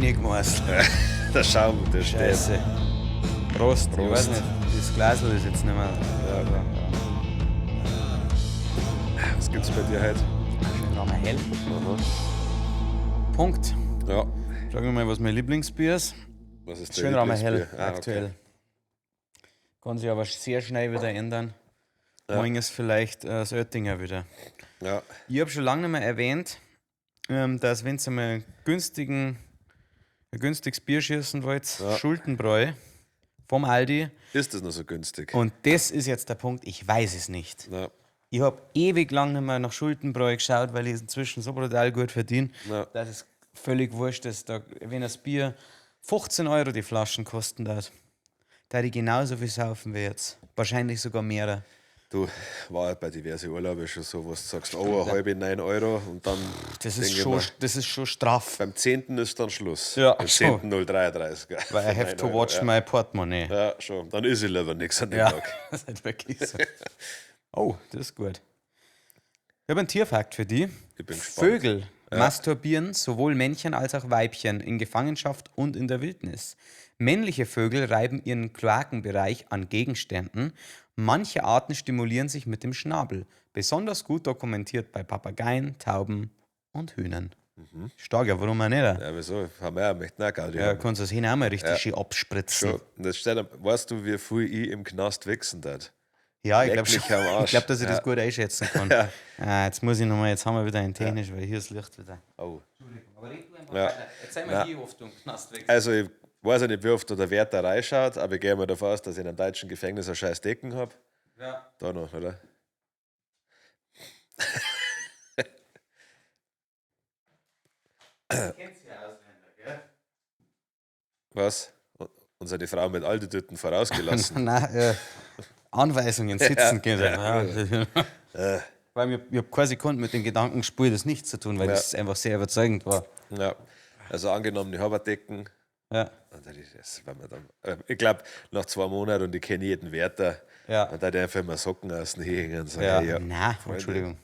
reingemeißelt. Der Schaum, der steht. Scheiße. Prost. Ich Prost. weiß nicht, das Glasl ist jetzt nicht mehr. Was gibt's bei dir heute? Schön war mal hell. Punkt. Ja. Sag mir mal, was mein Lieblingsbier ist. Was ist Schön Raumer hell, Lieblingsbier? aktuell. Okay. Kann sich aber sehr schnell wieder ändern. Ja. Morgen ist vielleicht das Oettinger wieder. Ja. Ich habe schon lange nicht mehr erwähnt, dass wenn ihr mal ein günstiges Bier schießen wollt, Ja. Schultenbräu vom Aldi. Ist das noch so günstig? Und das ist jetzt der Punkt, ich weiß es nicht. Ja. Ich habe ewig lang nicht mehr nach Schultenbräu geschaut, weil ich es inzwischen so brutal gut verdiene, Ja. dass es völlig wurscht ist, wenn das Bier 15 Euro die Flaschen kosten darf. Da ich genauso viel saufen wie jetzt. Wahrscheinlich sogar mehr. Du, war halt bei diversen Urlauben schon so, wo du sagst, oh, eine halbe 9 Euro und dann. Das ist, denke ich das ist schon straff. beim 10. ist dann Schluss. Ja, Beim schon. 10.033. gell? Weil I have 9 to Euro, watch ja. my Portemonnaie. Ja, schon. Dann ist ich lieber nichts an dem Ja, Tag. das ist halt wirklich so. Oh, das ist gut. Ich habe einen Tierfakt für die. Ich bin gespannt. Vögel masturbieren sowohl Männchen als auch Weibchen in Gefangenschaft und in der Wildnis. Männliche Vögel reiben ihren Kloakenbereich an Gegenständen. Manche Arten stimulieren sich mit dem Schnabel. Besonders gut dokumentiert bei Papageien, Tauben und Hühnern. Stark, ja, warum auch nicht? Ja, wieso? Haben wir ja, möchten auch Gaudi Ja, haben. kannst du das hin auch mal richtig schön abspritzen. Schon. Und jetzt steht, weißt du, wie viel ich im Knast wichsen darf? Ja, ich Leck glaube schon. mich am Arsch. Ich glaube, dass ich das Ja. gut einschätzen kann. Ja. Jetzt muss ich nochmal, jetzt haben wir wieder ein Technisch, weil hier ist Licht wieder. Oh. Aber red du einfach Ja. weiter. Erzähl Nein. wie oft du im Knast wechselst. Also, ich weiß ja nicht, wie oft der Wärter reinschaut, aber ich gehe mal davon aus, dass ich in einem deutschen Gefängnis eine scheiß Decken habe. Ja. Da noch, oder? Kennst du ja Ausländer, gell? Was? Und seine Frau mit alten Tüten vorausgelassen. Nein, Anweisungen sitzen gehen. Äh, Weil ich habe keine Sekunde mit dem Gedanken gespielt, das nicht zu tun, weil Ja. das einfach sehr überzeugend war. ja. Also angenommen, ich habe eine Decken. Ja. Und dann ist das, wenn man dann, ich glaube, nach 2 Monaten und ich kenne jeden Wärter, Ja. und da einfach mal Socken außen hängen und sagen, Ja. hey, ja, Nein, Freunde, Entschuldigung.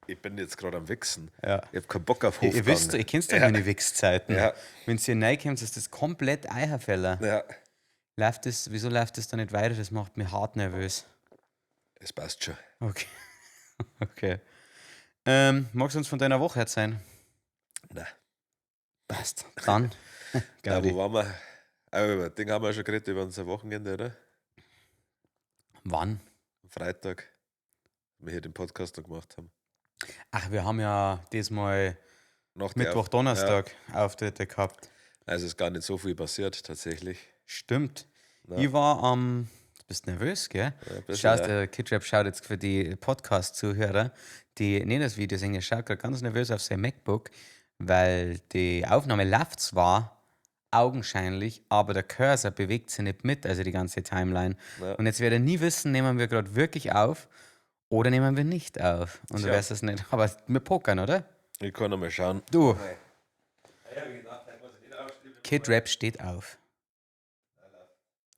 ich bin jetzt gerade am Wichsen. Ja. Ich habe keinen Bock auf Ihr Hofgang. wisst, ihr kennt doch Ja. meine Wichszeiten. Ja. Wenn ihr reinkommt, ist das komplett Eierfeller. Ja, Wieso läuft das da nicht weiter? Das macht mich hart nervös. es passt schon. Okay. Okay. Magst du uns von deiner Woche erzählen? Nein. Passt. Dann. Ja, Gaudi. wo waren wir? Über das Ding haben wir schon geredet, über unser Wochenende, oder? Wann? Am Freitag. Wir hier den Podcast noch gemacht haben. Ach, wir haben ja diesmal Nach der Mittwoch, Donnerstag Auftritte gehabt. Also ist gar nicht so viel passiert, tatsächlich. Stimmt. Ja. Ich war am. Du bist nervös, gell? Ja, ein bisschen, Schaust, ja. der Kidrap schaut jetzt für die Podcast-Zuhörer, die nicht das Video sehen, er schaut gerade ganz nervös auf sein MacBook, weil die Aufnahme läuft zwar augenscheinlich, aber der Cursor bewegt sich nicht mit, also die ganze Timeline. Ja. Und jetzt wird er nie wissen, nehmen wir gerade wirklich auf oder nehmen wir nicht auf. Und du Tja. weißt es nicht. Aber wir pokern, oder? Ich kann noch mal schauen. Du. Kidrap steht auf.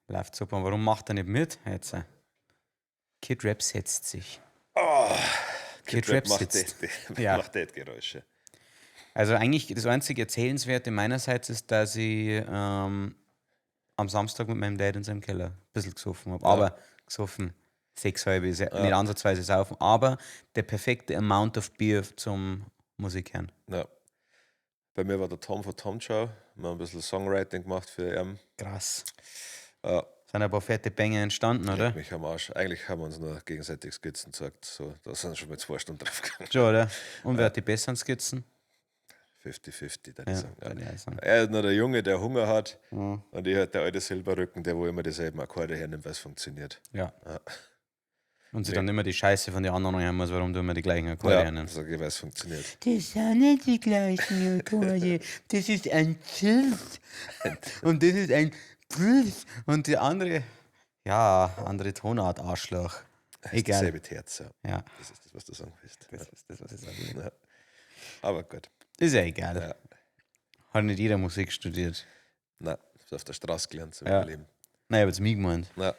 Läuft super. Und warum macht er nicht mit? Jetzt. Kidrap setzt sich. Kid Rap macht sitzt. ja. Ja. macht das Geräusche. Also eigentlich das einzige Erzählenswerte meinerseits ist, dass ich am Samstag mit meinem Dad in seinem Keller ein bisschen gesoffen habe. Aber gesoffen, 6 halbe, ist ja nicht ansatzweise saufen, aber der perfekte Amount of Bier zum Musik hören. Ja. Bei mir war der Tom von Tom Show. Wir haben ein bisschen Songwriting gemacht für ihn. Krass. Ja, Sind ein paar fette Bänge entstanden, oder? mich am Arsch. Eigentlich haben wir uns nur gegenseitig Skizzen gezeigt. So, da sind schon mal 2 Stunden drauf gegangen. Schon, oder? Und wer hat die besseren Skizzen? 50-50, würde Ja, ich sagen. würde ich auch sagen. Er ist noch der Junge, der Hunger hat. Und ich halt der alte Silberrücken, der wo immer dieselben Akkorde hernimmt, weil es funktioniert. Ja. Ja. Und sie dann immer die Scheiße von den anderen hören muss, warum du immer die gleichen Akkorde Ja, hören. sag ich, weil es funktioniert. Das sind nicht die gleichen Akkorde. Das ist ein Cis. Und das ist ein Cis. Und die andere, andere Tonart, Arschloch. Das ist Egal. dasselbe Herz. Ja. Ja, Das ist das, was du sagen willst. das ist das, was ich sage. Ja. Aber gut. Ist ja egal. Ja. Hat nicht jeder Musik studiert. Nein, das auf der Straße gelernt zu Ja. überleben. Nein, ich habe jetzt mich gemeint. Ja.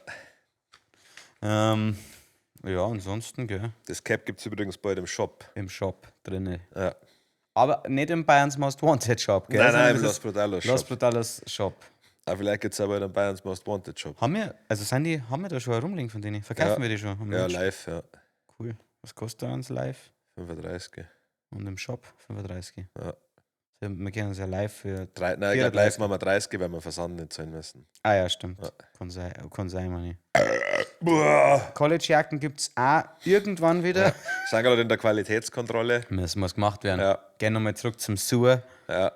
Ja, ansonsten, gell, Das Cap gibt es übrigens bald im Shop. im Shop drinne. Ja. Aber nicht im Bayerns Most Wanted Shop, gell? Nein, Sondern im das Los ist Brutalos Los Shop. Brutalos Shop. Aber vielleicht gibt es aber einen Bayerns Most Wanted Shop. Haben wir da schon herumliegen von denen? Verkaufen wir die schon? Haben wir Ja, nicht? live, ja. Cool. Was kostet eins live? 35. Und im Shop 35. Ja. Wir kennen uns ja live für. Nein, ich glaube, 34. live machen wir 30, weil wir Versand nicht zahlen müssen. Ah ja, stimmt. Ja. Kann sein, Manni. Boah. College-Jacken gibt es auch irgendwann wieder. Sind gerade in der Qualitätskontrolle. Muss gemacht werden. Ja. Gehen nochmal zurück zum Sur. Ja.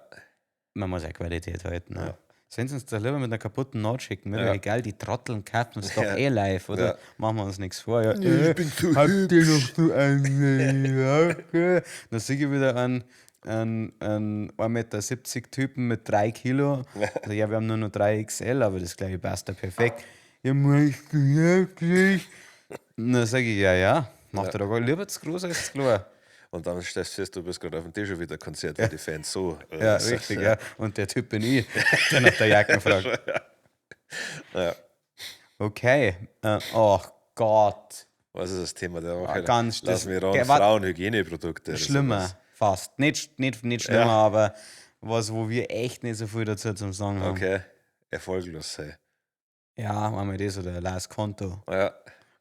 Man muss ja Qualität halten. Ne? Ja. Sollen sie uns da lieber mit einer kaputten Note schicken? Mir Ja. wäre egal, die Trotteln kaufen uns doch Ja. live, oder? Ja. Machen wir uns nichts vor. Ja. Ich bin so Habt hübsch. ihr noch so eine Jacke? Dann sehe ich wieder einen 1,70 Meter Typen mit 3 Kilo. Also, ja, wir haben nur noch 3 XL, aber das glaube ich passt da perfekt. Ja, meinst du wirklich? Und dann sage ich, ja, macht er doch lieber zu groß als zu klein. Und dann stellst du fest, du bist gerade auf dem Tisch wieder Konzert, weil die Fans so. Ja, richtig, ja. Und der Typ bin ich, der nach der Jacke fragt. Ja. Okay. Oh Gott. Was ist das Thema der Woche? Ganz Lass mich ran. der war Frauenhygieneprodukte. oder schlimmer, sowas. fast. Nicht schlimmer, Ja. aber was, wo wir echt nicht so viel dazu zum Sagen haben. Okay. Erfolglos sei. Ja, einmal das oder Last Konto. Ja.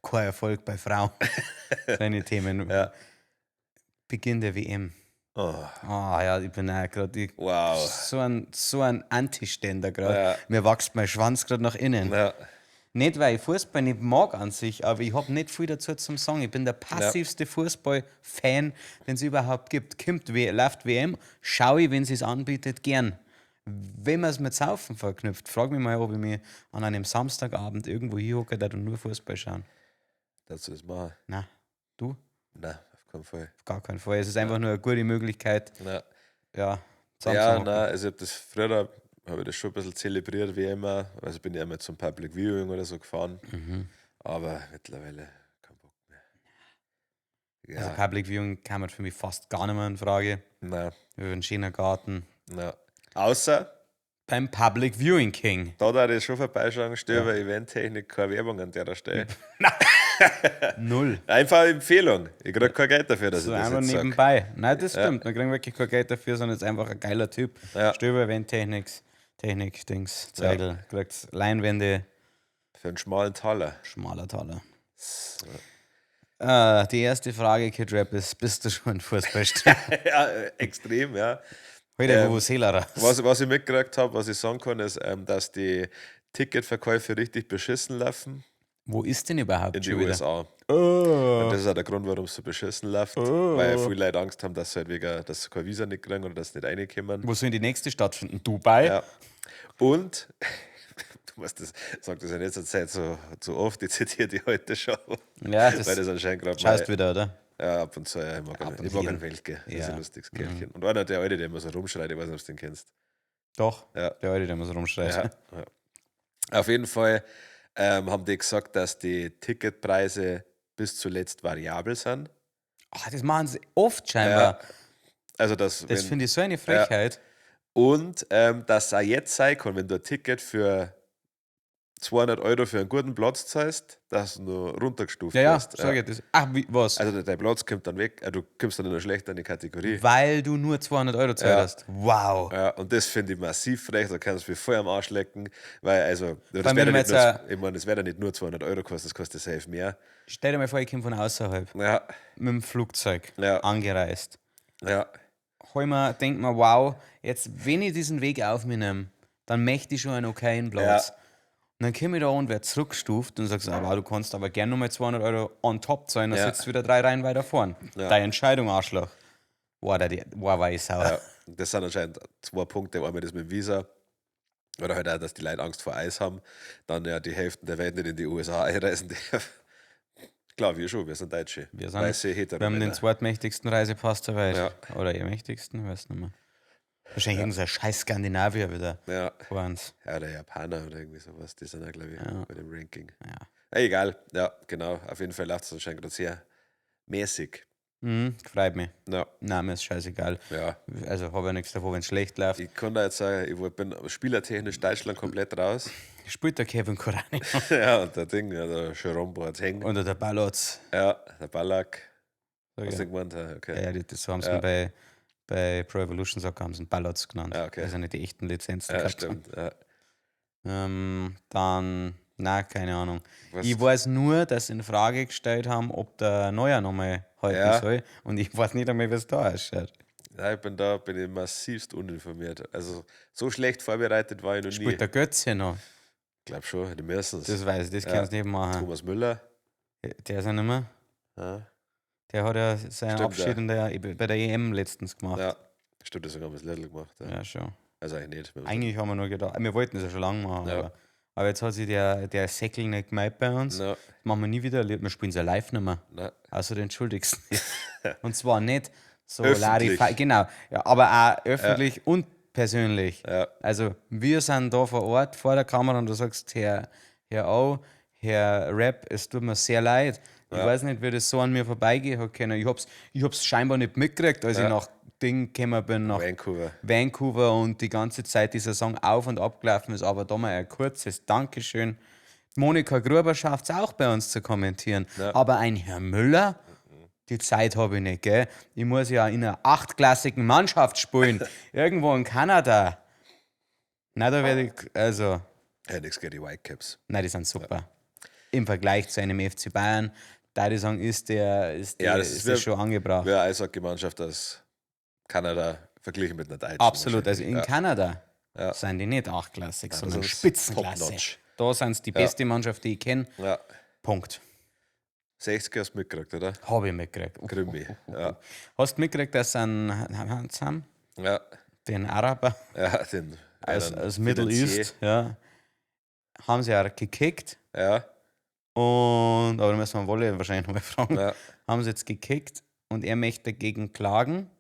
Kein Erfolg bei Frauen. Seine Themen. Ja. Beginn der WM. Oh. Ah ja, ich bin auch gerade Wow. so ein Antiständer gerade. Ja. Mir wächst mein Schwanz gerade nach innen. Ja. Nicht, weil ich Fußball nicht mag an sich, aber ich habe nicht viel dazu zum Sagen. Ich bin der passivste Fußball-Fan, den es überhaupt gibt. Läuft WM, schaue ich, wenn sie es anbietet, gern. Wenn man es mit Saufen verknüpft, frage mich mal, ob ich mich an einem Samstagabend irgendwo hinhocke und nur Fußball schauen. Dazu ist mal. Na, du? Nein, auf keinen Fall. Auf gar keinen Fall. Es ist einfach nur eine gute Möglichkeit, Nein. ja, Ja, zusammenzuhocken. nein, also ich habe das früher habe ich das schon ein bisschen zelebriert, wie immer. Also bin ich einmal zum Public Viewing oder so gefahren. Aber mittlerweile kein Bock mehr. Ja, Also Public Viewing kam für mich fast gar nicht mehr in Frage. nein, Über den schönen Garten. nein. Außer, Beim Public Viewing King. da darf ich schon vorbeischauen, Stöber, Eventtechnik, keine Werbung an der Stelle. Null. Einfach eine Empfehlung. Ich kriege kein Geld dafür, dass So ich das einfach jetzt sage. nebenbei. Nein, das stimmt. Wir kriegen wirklich kein Geld dafür, sondern es ist einfach ein geiler Typ. Ja. Stöber, Technik, Dings, Zeigel. Kriegt Leinwände, Für einen schmalen Taler. schmaler Taler. Die erste Frage, Kid Rap, ist: Bist du schon ein Fußballstürmer? Ja, extrem, ja. Heute, wo Seeler Was ich mitgekriegt habe, was ich sagen kann, ist, dass die Ticketverkäufe richtig beschissen laufen Wo ist denn überhaupt in die schon wieder? USA. Oh. Und das ist auch der Grund, warum es so beschissen läuft. Weil viele Leute Angst haben, dass sie halt dass sie kein Visa nicht kriegen oder dass sie nicht reinkommen. Wo soll die nächste stattfinden? Dubai? Ja. Und, du musst das, sag das in letzter Zeit so oft, ich zitiere die heute schon. Ja, das Weil das anscheinend gerade schaust wieder, oder? Ja, ab und zu, ja. Ich mag und einen Welke. Das ist Ja. ein lustiges Kerlchen. Und einer der Alte, der immer so rumschreit, ich weiß nicht, ob du den kennst. Doch, Ja. der Alte, der muss rumschreit. Ja, ja. Auf jeden Fall haben die gesagt, dass die Ticketpreise bis zuletzt variabel sind. Ach, das machen sie oft scheinbar. Also Das finde ich so eine Frechheit. Und dass es auch jetzt sein kann, wenn du ein Ticket für 200 Euro für einen guten Platz zahlst, dass du nur runtergestuft Ja, wirst. sag ich das. Ach, was? Also dein Platz kommt dann weg, du kommst dann in eine schlechter Kategorie. Weil du nur 200 Euro zahlt Ja. hast. Wow. Ja, und das finde ich massiv frech, da kannst du mich voll am Arsch lecken, weil also, das allem, wäre wenn ja man nicht jetzt nur, ich meine, das wäre ja nicht nur 200 Euro kosten, das kostet safe mehr. Stell dir mal vor, ich komme von außerhalb Ja, mit dem Flugzeug Ja. angereist. ja, Denk mir, wow, jetzt, wenn ich diesen Weg auf mich nehme, dann möchte ich schon einen okayen Platz. Ja. Und dann komme ich da und werde zurückgestuft und sagst, wow, du kannst aber gerne nochmal 200 Euro on top zahlen, dann Ja. sitzt du wieder 3 Reihen weiter vorn. Ja. Deine Entscheidung, Arschloch. Wow, war ich sauer. ja. Das sind anscheinend 2 Punkte, einmal das mit dem Visa oder halt auch, dass die Leute Angst vor Eis haben, dann ja die Hälfte der Welt nicht in die USA einreisen darf. Klar, wir schon, wir sind Deutsche. Wir Weiße haben den Hetero-Männer. zweitmächtigsten Reisepass der Welt. Ja. Oder ihr mächtigsten, ich weiß nicht mehr. Wahrscheinlich irgendein scheiß Skandinavier wieder Ja. vor uns. Ja, oder Japaner oder irgendwie sowas, die sind auch, glaube ich, bei dem Ranking. Ja. Egal, ja, genau. Auf jeden Fall läuft es anscheinend gerade sehr mäßig. Freut mich. Ja, Nein, mir ist scheißegal. ja. Also habe ja nichts davon, wenn es schlecht läuft. Ich kann da jetzt sagen, ich bin spielertechnisch Deutschland komplett raus. Spielt der Kevin Korani Ja, und der Ding, ja, der Jerome Boateng. unter der Ballotz. Ja, der Ballack. Sag Was ich. du gemeint hast, okay. Ja, das haben sie Ja. mir Bei Pro Evolution Soccer haben sie ihn Ballots genannt. Ah, okay. Also nicht die echten Lizenzen Ja, gehabt haben. stimmt. Ja. Dann, na, keine Ahnung. Was- Ich weiß nur, dass sie in Frage gestellt haben, ob der Neuer nochmal halten Ja. soll. Und ich weiß nicht einmal, wie es da ausschaut. Ja, bin ich massivst uninformiert. Also so schlecht vorbereitet war ich noch nie. Spielt der Götze noch? Ich glaube schon, die müssen es. Das weiß ich, das Ja. kannst du nicht machen. Thomas Müller. Der ist ja nicht mehr. Ja. Der hat ja seinen Stimmt, Abschied ja. bei der EM letztens gemacht. Ja. Stimmt, das sogar mit Little gemacht. Ja. Ja, schon. Also eigentlich nicht. Eigentlich haben wir nur gedacht, wir wollten das ja schon lange machen, Ja. aber jetzt hat sich der Säckel nicht gemeldet bei uns. Na, Das machen wir nie wieder, wir spielen es ja live nicht mehr. na. Also du entschuldigst dich. Und zwar nicht so Öffentlich. Larify, genau, ja, aber auch öffentlich und persönlich. Ja. Also wir sind da vor Ort vor der Kamera und du sagst, Herr O, Herr Rap, es tut mir sehr leid. Ich Ja. weiß nicht, wie das so an mir vorbeigehen hat können. Ich hab's scheinbar nicht mitgekriegt, als ich Ja. nach Ding gekommen bin, nach Vancouver. Vancouver und die ganze Zeit die Saison auf und ab gelaufen ist. Aber da mal ein kurzes Dankeschön. Monika Gruber schafft es auch bei uns zu kommentieren. Ja. Aber ein Herr Müller, die Zeit habe ich nicht, gell? Ich muss ja in einer achtklassigen Mannschaft spielen. Irgendwo in Kanada. Na, da werde ich, also, Ja, nichts gegen die Whitecaps. nein, die sind super. Im Vergleich zu einem FC Bayern, da ich sagen, ist Ja, das ist ist der wie- schon angebracht. Wer Eishockey-Mannschaft aus Kanada verglichen mit einer deutschen. Absolut, also in wahrscheinlich. Kanada Ja. sind die nicht achtklassig, sondern das ist Spitzenklasse. top-notch. Da sind es die beste Mannschaft, die ich kenne. Ja. Ja. Punkt. 60er hast du mitgekriegt, oder? Habe ich mitgekriegt. Grimmi. Ja. Hast du mitgekriegt, dass sie haben, Ja. den Araber Ja, den. aus Middle East, ja, haben sie ja gekickt Ja. und, aber da müssen wir Wolle wahrscheinlich nochmal fragen, Ja. haben sie jetzt gekickt und er möchte dagegen klagen.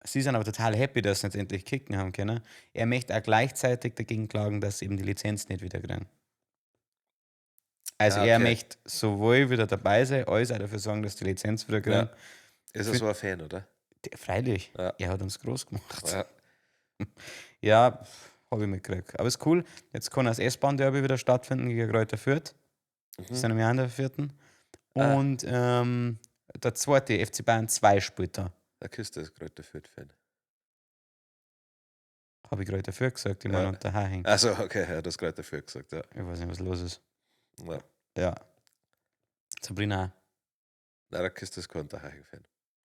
Sie sind aber total happy, dass sie jetzt endlich kicken haben können. Er möchte auch gleichzeitig dagegen klagen, dass sie eben die Lizenz nicht wieder kriegen. Also Ah, er okay. möchte sowohl wieder dabei sein, als auch dafür sorgen, dass die Lizenz wieder kriegen. Ist er so ein Fan, oder? Freilich, Ja. er hat uns groß gemacht. Ja. Ja, habe ich mitgekriegt. Aber ist cool. Jetzt kann das S-Bahn-Derby wieder stattfinden gegen Greuther Fürth. Das sind wir an der 4. Ah. Und der zweite FC Bayern 2 spielt da. Der Küste ist gerade der Fürth-Fan. Habe ich Greuther Fürth gesagt, ich Ja. meine unter Haching. Achso, okay, ja, das gerade dafür gesagt, ja. Ich weiß nicht, was los ist. Ja. Ja. Sabrina auch. Nein, der Küste ist kein Unterhaching-Fan.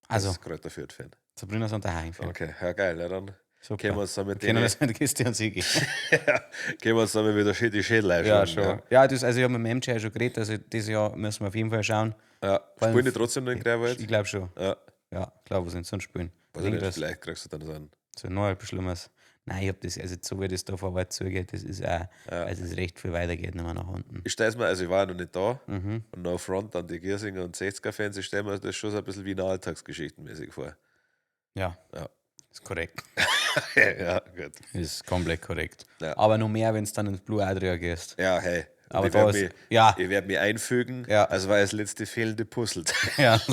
Also, Das ist gerade der Fürth-Fan. Sabrina ist unter Haching. Okay, ja geil, ja dann Super. können wir uns dann mit Können denen, wir das mit Kiste und Sigi? können wir uns dann mal wieder schön die Schädel Ja, einschauen. schon. Ja, das, also ich habe mit dem MJ schon geredet, also dieses Jahr müssen wir auf jeden Fall schauen. Ja. allem Spielen die trotzdem noch in Ich Grauwald? glaube schon. Ja. Ja, klar, wo sind sonst spielen? Weiß ich nicht, Irgendwas. vielleicht kriegst du dann so einen. So noch etwas Schlimmes. Nein, ich habe das, also so wie das da vorwärts zugeht, das ist auch, also es recht viel weitergeht, nicht mehr nach unten. Ich stelle mir, also ich war ja noch nicht da Mhm. und no front an die Giersinger und 60er-Fans, ich stelle mir das schon so ein bisschen wie eine Alltagsgeschichtenmäßig vor. Ja, Ja. ist korrekt. Ja, gut. Ist komplett korrekt. Ja. Aber noch mehr, wenn es dann ins Blue Adria gehst. Ja, hey. Und Aber ich da werde ist, mich, ja, ich werd mich einfügen, Ja. als war das letzte fehlende Puzzle. ja, er hat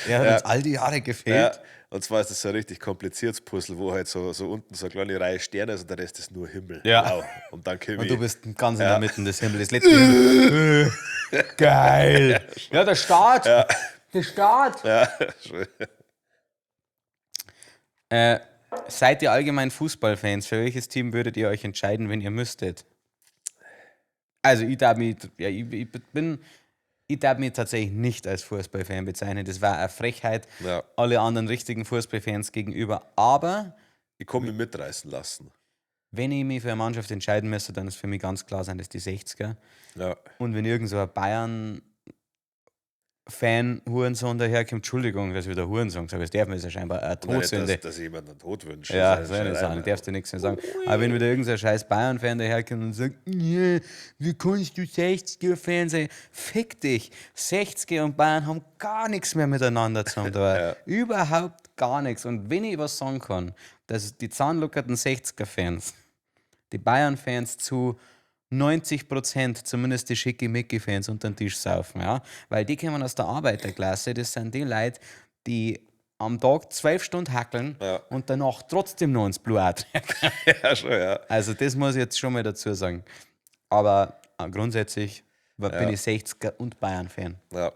Ja. uns all die Jahre Ja, gefehlt. und zwar ist das so ein richtig kompliziertes Puzzle, wo halt so unten so eine kleine Reihe Sterne ist und der Rest ist nur Himmel. Ja. Blau. Und dann komme Und ich. du bist ganz in Ja. der Mitte des Himmels. Das letzte Himmel. Geil. Ja, der Start. Der Start. Ja, schön. Seid ihr allgemein Fußballfans? Für welches Team würdet ihr euch entscheiden, wenn ihr müsstet? Also ich darf mich, ja, ich darf mich tatsächlich nicht als Fußballfan bezeichnen. Das war eine Frechheit Ja. alle anderen richtigen Fußballfans gegenüber. Aber Ich kann mich mitreißen lassen. wenn ich mich für eine Mannschaft entscheiden müsste, dann ist für mich ganz klar sein, dass die 60er. Ja. Und wenn irgend so ein Bayern-Fan Hurensohn daherkommt, Entschuldigung, dass ich wieder Hurensohn sage, das darf man, ist ja scheinbar eine Nein, nicht, Todsünde. dass jemand einen Tod wünscht. Ja, Das ist soll ich nicht Scheiße. sagen, darfst du nichts mehr sagen. Aber wenn wieder irgendein scheiß Bayern-Fan daherkommt und sagt, nee, wie kannst du 60er-Fan sein? Fick dich! 60er und Bayern haben gar nichts mehr miteinander zusammen. Ja. Überhaupt gar nichts. Und wenn ich was sagen kann, dass die zahnlockerten 60er-Fans, die Bayern-Fans zu 90%, zumindest die Schickimicki-Fans, unter den Tisch saufen. Ja? Weil die kommen aus der Arbeiterklasse, das sind die Leute, die am Tag 12 Stunden hackeln Ja. und danach trotzdem noch ins Blue Adria. Ja, schon, ja. Also das muss ich jetzt schon mal dazu sagen. Aber grundsätzlich bin ich 60er und Bayern-Fan. Ja.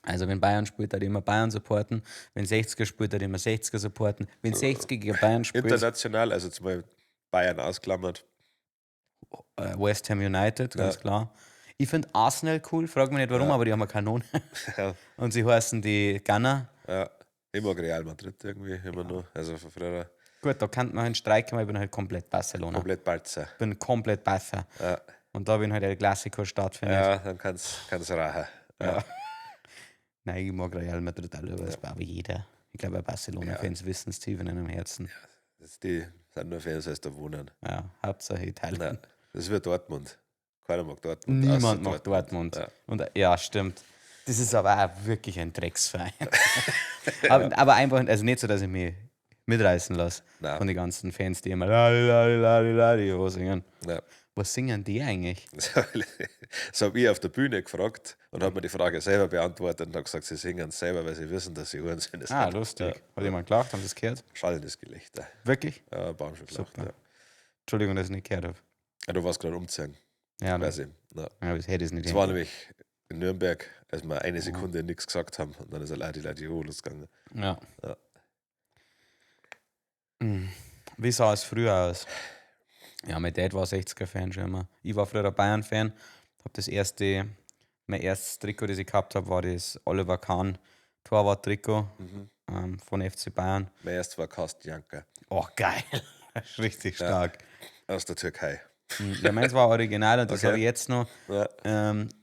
Also wenn Bayern spielt, dann immer Bayern supporten. Wenn 60er spielt, dann immer 60er supporten. Wenn 60er gegen Bayern spielt, International, also zum Beispiel Bayern ausklammert. West Ham United, Ja. ganz klar. Ich finde Arsenal cool, frag mich nicht warum, Ja. aber die haben eine Kanone. Ja, Und sie heißen die Gunner. ja. Ich mag Real Madrid irgendwie immer noch. Also von früher Gut, da kann man halt streiken, aber ich bin halt komplett Barcelona. komplett Balzer. Ich bin komplett Barca. Ja. Und da, wenn halt El Clasico stattfindet. Ja, dann kann's rachen. Ja. Nein, ich mag Real Madrid alle, aber das war aber jeder. Ich glaube, Barcelona-Fans wissen es tief in ihrem Herzen. Die sind nur Fans, als da wohnen. Ja, Hauptsache Italien. Nein, das wird Dortmund. Keiner mag Dortmund. Niemand außer mag Dortmund. Ja. Und ja, stimmt. Das ist aber auch wirklich ein Drecksverein. aber einfach, also nicht so, dass ich mich mitreißen lasse Nein. von den ganzen Fans, die immer la singen. Ja. Was singen die eigentlich? So habe ich auf der Bühne gefragt und habe mir die Frage selber beantwortet und habe gesagt, sie singen es selber, weil sie wissen, dass sie Hurensohn sind. Ah, lustig. Hat jemand gelacht? Haben Sie es gehört? Schallendes Gelächter. Wirklich? Ja, Baum schon gelacht. Super. Ja. Entschuldigung, dass ich nicht gehört habe. Ja, du warst gerade umziehen. Ja, Weiß ich. Ja. ja, das hätte ich nicht Es war hingekriegt. nämlich in Nürnberg, als wir eine Sekunde nichts gesagt haben und dann ist er die losgegangen. Ja. Ja. Wie sah es früher aus? Ja, mein Dad war 60er-Fan schon immer. Ich war früher ein Bayern-Fan. Mein erstes Trikot, das ich gehabt habe, war das Oliver Kahn Torwart-Trikot von FC Bayern. Mein erstes war Carsten Janker Oh, geil. Das ist richtig stark. aus der Türkei. Ja, meins war original und das Okay. habe ich jetzt noch. Ja.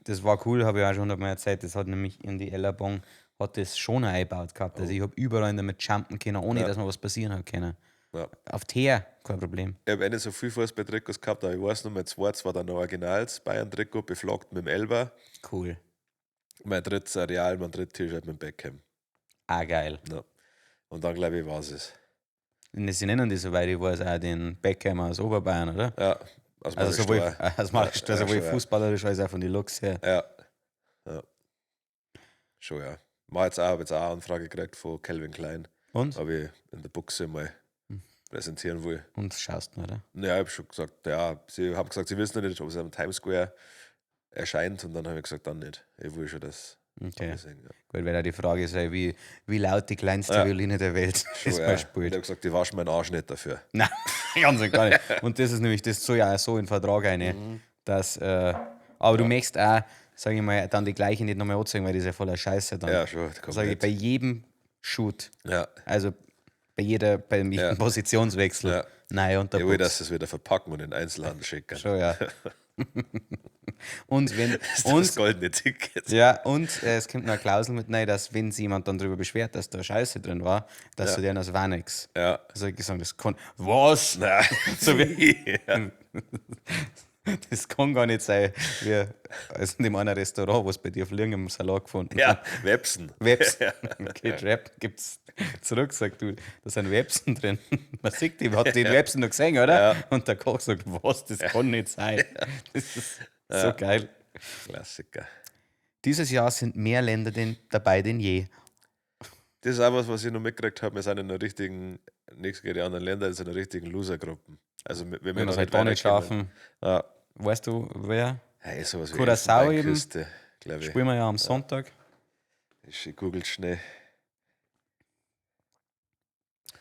Das war cool, habe ich auch schon 100-mal erzählt. Das hat nämlich in die Ellabong hat das schon eingebaut gehabt. Also ich habe überall damit jumpen können, ohne dass mir was passieren hat können. Ja. Auf Teer, kein Problem. Ich habe nicht so viel Fußball-Trikots gehabt, aber ich weiß noch, mein zweites war dann noch Originals Bayern-Trikot, beflaggt mit dem Elber. Cool. Mein drittes ein Real Madrid-T-Shirt mit dem Beckham. Ah, geil. Ja. Und dann glaube ich, war es. Und sie nennen die, soweit ich weiß, auch den Beckham aus Oberbayern, oder? Ja, aus Also sowohl, sowohl schon, fußballerisch als auch von den Looks her. ja. Ja. Schon, ja. Habe jetzt auch eine Anfrage gekriegt von Calvin Klein, Und? ob ich in der Buchse mal präsentieren will. Und schaust du, oder? Ja, ich habe schon gesagt, ja, sie haben gesagt, sie wissen noch nicht, ob es am Times Square erscheint und dann habe ich gesagt, dann nicht. Ich will schon das Okay. sehen. Ja. Gut, weil da die Frage sei, wie laut die kleinste Ja. Violine der Welt Schon, ist ja. mal Ich spielt. habe gesagt, die waschen meinen Arsch nicht dafür. Nein, ganz und gar nicht. Und das ist nämlich, das soll ja auch so in den Vertrag rein, dass, aber du möchtest auch, sag ich mal, dann die gleiche nicht nochmal anzeigen, weil das ist ja voller Scheiße dann. Ja, schon, Sag ich, komplett. bei jedem Shoot, Ja, also bei jedem Ja. Positionswechsel, Ja. nein, und der ich will, Box. dass sie es wieder verpacken und in den Einzelhandel schicken. Schon, ja. Und wenn, Das und, goldene Ticket. ja, und es kommt noch eine Klausel mit rein, dass wenn sich jemand dann darüber beschwert, dass da Scheiße drin war, dass du den als war nix. Ja. Also ich gesagt, das kann. Was? Nein. So wie, Ja. das kann gar nicht sein. Wie also in dem einen Restaurant, wo es bei dir fliegen im Salat gefunden Ja, Websen. Websen. Okay, Rap gibt's zurück, sagt du, da sind Websen drin. Man sieht die, hat die Websen noch gesehen, oder? Ja. Und der Koch sagt, was, das kann nicht sein. Das ist so geil. Klassiker. Dieses Jahr sind mehr Länder dabei denn je. Das ist auch was ich noch mitgekriegt habe. Wir sind in der richtigen, nichts gegen die anderen Länder, in einer richtigen Loser-Gruppen. Also, wenn wir Wenn wir noch es halt gar nicht weiterkommen. schaffen, Ja. weißt du, wer? Hey, sowas wie Curaçao eben. Elfenbeinküste, glaube ich. Spielen wir ja am Sonntag. Ich google schnell.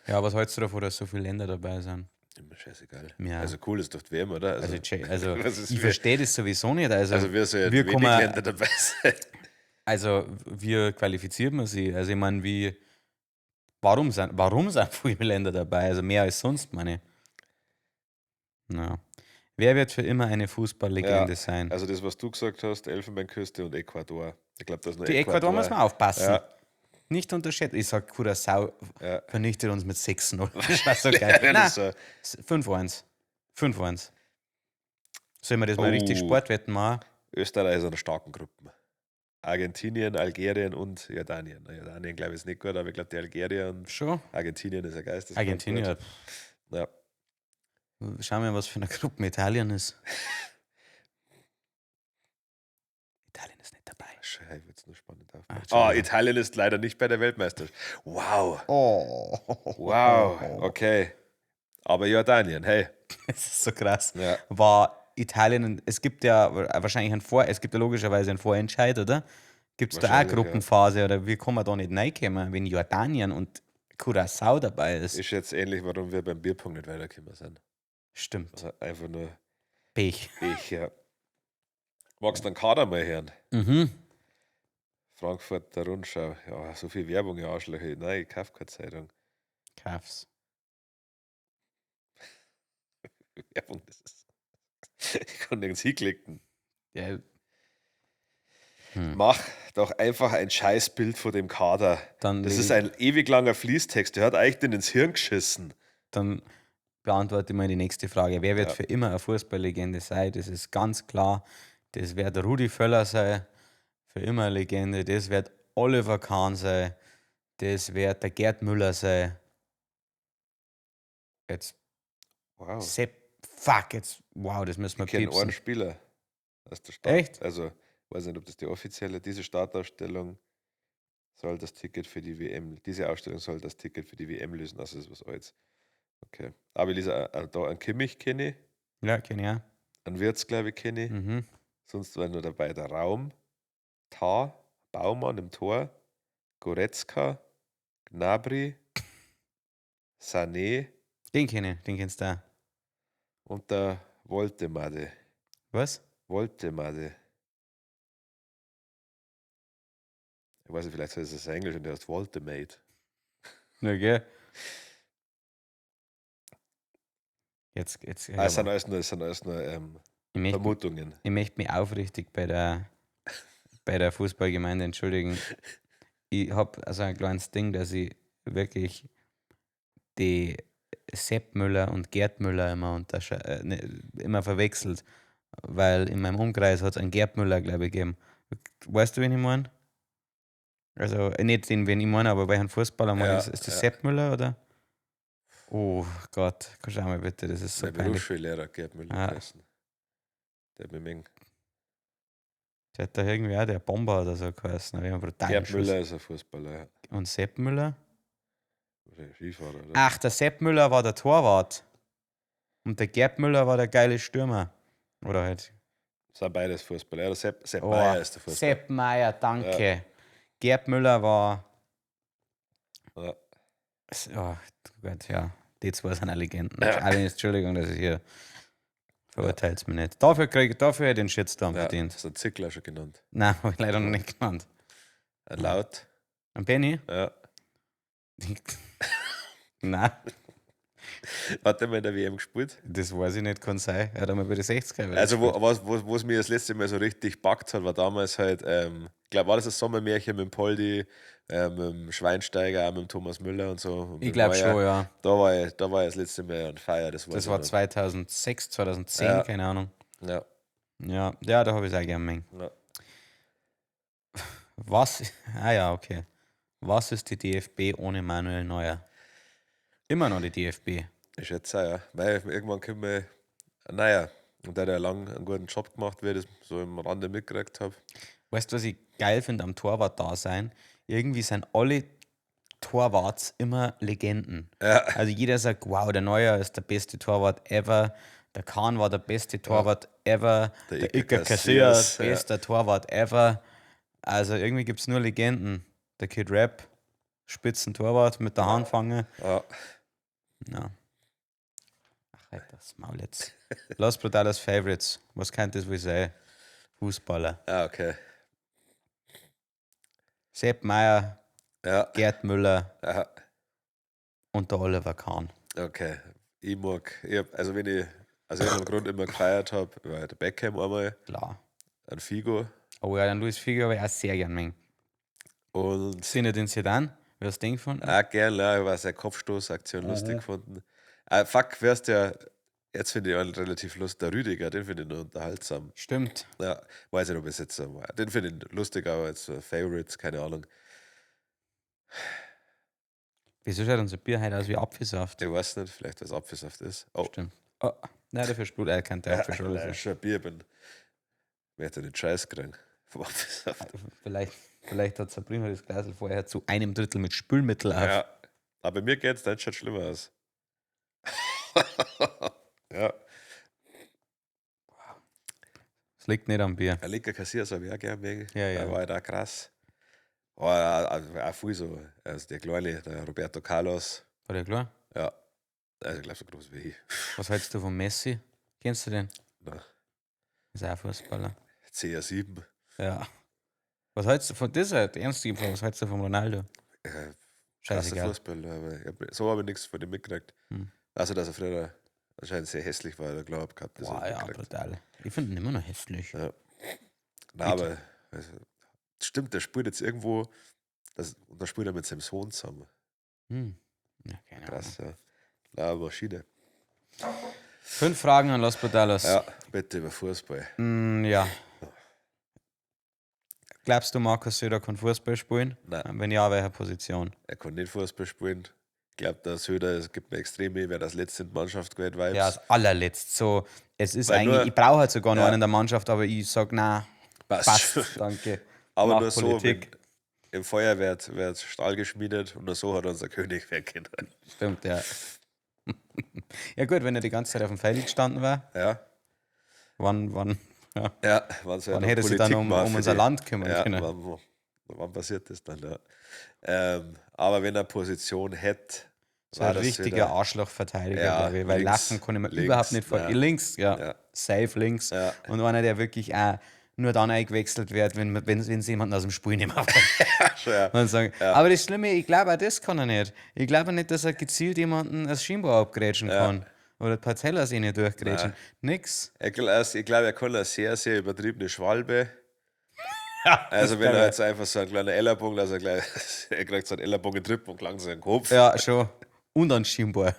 Ja, was hältst du davon, dass so viele Länder dabei sind? Immer scheißegal. Ja. Also cool ist doch die WM, oder? Also was ist ich wir- verstehe das sowieso nicht. Also wir sind wir wenig kommen- Länder dabei sein. Also, wie qualifiziert man sie? Also, ich meine, warum sind viele Länder dabei? Also, mehr als sonst, meine ich. Na. Wer wird für immer eine Fußballlegende sein? Also das, was du gesagt hast, Elfenbeinküste und Ecuador. Ich glaube, das ist noch Die Ecuador muss man aufpassen. Ja, Nicht unterschätzen. Ich sag, Curaçao ja. vernichtet uns mit 6-0. Das war so geil. Ja, Nein, das ist so 5-1. 5-1. Sollen wir das mal richtig Oh. Sportwetten machen? Österreich ist in einer starken Gruppe. Argentinien, Algerien und Jordanien. Jordanien glaube ich ist nicht gut, aber ich glaube, die Algerier und Schon? Argentinien ist ein Geistes. Argentinien. Ja. Schauen wir, was für eine Gruppe Italien ist. Italien ist nicht dabei. Scheiße, wird es nur spannend Ah, aufmachen. Entschuldigung. Italien ist leider nicht bei der Weltmeisterschaft. Wow. Oh. Wow. Okay. Aber Jordanien, hey. Das ist so krass. Ja. War Italien, es gibt ja wahrscheinlich es gibt ja logischerweise einen Vorentscheid, oder? Gibt es da auch eine Wahrscheinlich, ja. Gruppenphase oder wie kann man da nicht reinkommen, wenn Jordanien und Curaçao dabei ist? Ist jetzt ähnlich, warum wir beim Bierpunkt nicht weitergekommen sind. Stimmt. Also einfach nur Pech. ich, ja. Magst du einen Kader mal hören? Mhm. Frankfurter Rundschau. Ja, so viel Werbung, ja, Arschlöcher. Nein, ich kaufe keine Zeitung. Kauf's. Werbung, das ist. Ich kann nirgends hinklicken. Ja, Mach doch einfach ein Scheißbild von dem Kader. Dann Das ist lese ein ewig langer Fließtext. Der hat eigentlich den ins Hirn geschissen. dann beantworte ich mal die nächste Frage. Wer wird Ja. für immer eine Fußballlegende sein? Das ist ganz klar. Das wird der Rudi Völler sein. Für immer eine Legende. Das wird Oliver Kahn sein. Das wird der Gerd Müller sein. Jetzt Wow. Sepp. Fuck, jetzt. Wow, das müssen wir Ich kenne einen piepsen. Spieler aus der Stadt. Echt? Also, weiß nicht, ob das die offizielle, diese Startausstellung soll das Ticket für die WM, diese Ausstellung soll das Ticket für die WM lösen. Also, das ist was Altes. Okay. Aber ich lese da einen Kimmich kenne ich, Ja, kenn ich auch. einen Wirtz, glaube ich, kenne ich. Mhm. Sonst war nur dabei der Raum, Tah, Baumann im Tor, Goretzka, Gnabry, Sané Den kenne ich, den kennst du auch. und der Woltemade. Was? Woltemade. Ich weiß nicht, vielleicht heißt es Englisch und der heißt Woltemade. Ja, gell? Jetzt Ah, es sind alles nur ich möchte, Vermutungen. ich möchte mich aufrichtig bei der Fußballgemeinde entschuldigen. Ich habe also ein kleines Ding, dass ich wirklich die Sepp Müller und Gerd Müller immer verwechselt, weil in meinem Umkreis hat es einen Gerd Müller, glaube ich, gegeben. Weißt du, wen ich meine? Also nicht den, wen ich meine, aber welchen Fußballer meine Ja, ich? Ist das ja. Sepp Müller oder? Oh Gott, schau mal bitte, das ist so Mein peinlich. Berufsschullehrer Gerd Müller Ah. geheißen. Der hat mich mengen. Der hat da irgendwie auch der Bomber oder so geheißen, aber brutal. Gerd Müller ist ein Fußballer, ja. Und Sepp Müller? Oder Skifahrer, oder? Ach, der Sepp Müller war der Torwart. Und der Gerd Müller war der geile Stürmer. Oder halt. Sind beides Fußballer. Ja, der Sepp Oh, Meier ist der Fußballer. Sepp Meier, danke. Gerd Müller war. Ja. Oh Gott, ja. Die zwei sind eine Legenden. Ja. Entschuldigung, dass ich hier verurteilt mich nicht. Dafür hätte ich den Shitstorm Ja, verdient. das ist ein Zickler schon genannt. Nein, habe ich leider noch nicht genannt. Ein Laut. Und Benny? Ja. Nein, Hat der mal in der WM gespielt? das weiß ich nicht, kann sein. Er hat einmal bei den 60er. Also, wo es mir das letzte Mal so richtig packt hat, war damals halt, ich glaube, war das das Sommermärchen mit dem Poldi, mit dem Schweinsteiger, auch mit dem Thomas Müller und so. Und Ich mit glaube Neuer. schon, ja. Da war ich das letzte Mal an Feier. Das Das war 2006, 2010, Ja. keine Ahnung. Ja, Ja, ja, da habe ich es auch gerne mengen. ja. Was? Ah ja, okay. Was ist die DFB ohne Manuel Neuer? Immer noch die DFB. Ich schätze auch, ja. Weil irgendwann können wir, naja, und der hat ja lang einen guten Job gemacht, wie ich das so im Rande mitgekriegt habe. Weißt du, was ich geil finde am Torwart da sein? Irgendwie sind alle Torwarts immer Legenden. Ja. Also jeder sagt, wow, der Neuer ist der beste Torwart ever. Der Kahn war der beste Torwart ever. Der Der Iker Iker Casillas, Casillas, ja. bester Torwart ever. Also irgendwie gibt es nur Legenden. Der Kid Rap, Spitzentorwart mit der Hand fangen. Ja. Ja. Ach, halt das Maul jetzt. Los Brutales Favorites. Was könnte das wohl sein? Fußballer. Ja, okay. Sepp Meier, Ja, Gerd Müller ja, und der Oliver Kahn. okay. Also wenn ich aus irgendeinem Grund immer gefeiert habe, war der Beckham einmal, Klar. ein Figo Oh ja, den Luis Figo habe ich auch sehr gern mengen. und Zinedine Zidane, wer hast du den gefunden? auch gern, ja, ich war seine Kopfstoßaktion lustig gefunden. Fuck, wärst ja, jetzt finde ich einen relativ lustig, der Rüdiger, den finde ich nur unterhaltsam. Stimmt. Ja, weiß nicht, ob es jetzt war. Den finde ich lustig, aber jetzt Favorites, keine Ahnung. Wieso schaut unser Bier heute aus wie Apfelsaft? Ich weiß nicht, vielleicht was Apfelsaft ist. Oh, Stimmt. Oh, nein, dafür spult er kennt der Apfel nein, schon ein Bier bin. Ich werde den Scheiß kriegen. Vom Apfelsaft. Vielleicht hat Sabrina das Glas vorher zu einem Drittel mit Spülmittel auf. Ja, aber mir geht's, das schaut schlimmer aus. Ja, Das liegt nicht am Bier. Ein linker Kassier habe ich auch gerne mögen. Ja, ja. Der war halt auch krass. Aber auch viel so. Also der Kleine, der Roberto Carlos. War der klar? Ja. Also ich glaube so groß wie ich. Was hältst du von Messi? Kennst du den? Na, Ist auch ein Fußballer. CR7. Ja. Was hältst du von dieser ernste Frage, was hältst du von Ronaldo? Krasser Scheißegal. Fußballer, aber so habe ich nichts von dem mitgekriegt. Hm. Also, dass er früher anscheinend sehr hässlich war, glaube ich, gehabt. Das Boah, hab ich ja, mitgekriegt. brutal. Ich finde ihn immer noch hässlich. Ja. Nein, aber also, stimmt, der spielt jetzt irgendwo, und da spielt er mit seinem Sohn zusammen. Hm. Ja, keine Krass, Ahnung. ja. Na, Maschine. 5 Fragen an Los Podalos. Ja, bitte über Fußball. Ja. Glaubst du, Markus Söder kann Fußball spielen? Nein. Wenn ja, welcher Position? Er kann nicht Fußball spielen. Ich glaube, der Söder, es gibt mir extrem weh, wer das letzte in die Mannschaft gewählt, Vibes. Ja, als allerletzt. So, es ist Weil eigentlich, nur- ich brauche halt sogar noch Ja. einen in der Mannschaft, aber ich sag, na, passt, schon. danke. Aber Mach nur so, Politik. wenn im Feuer wird Stahl geschmiedet und nur so hat unser König werden können. Stimmt, ja. Ja gut, wenn er die ganze Zeit auf dem Feld gestanden wäre, Ja, wann ja, wann soll er hätte sich dann um unser Land kümmern ja, können. wann passiert das dann? Ja. Aber wenn er Position hätte, So ein richtiger Arschlochverteidiger, Ja, glaube ich, weil links, Lassen kann ich mir links, überhaupt nicht vor. ja. Links, ja. Ja. Safe links. Ja. Und einer, der wirklich auch nur dann eingewechselt wird, wenn sie jemanden aus dem Spiel nehmen wollen. Schon, ja. Und sagen, Ja. aber das Schlimme, ich glaube auch das kann er nicht. Ich glaube nicht, dass er gezielt jemanden das Schienbein abgrätschen kann. Oder die Parzellsehne durchgrätschen. Nix. Ich glaube, er kann eine sehr, sehr übertriebene Schwalbe. Ja, Also wenn er jetzt einfach so einen kleinen Ellerbogen, also er kriegt so einen Ellerbogen-Trip und lang seinen Kopf. Ja, schon. Und an Schienbein.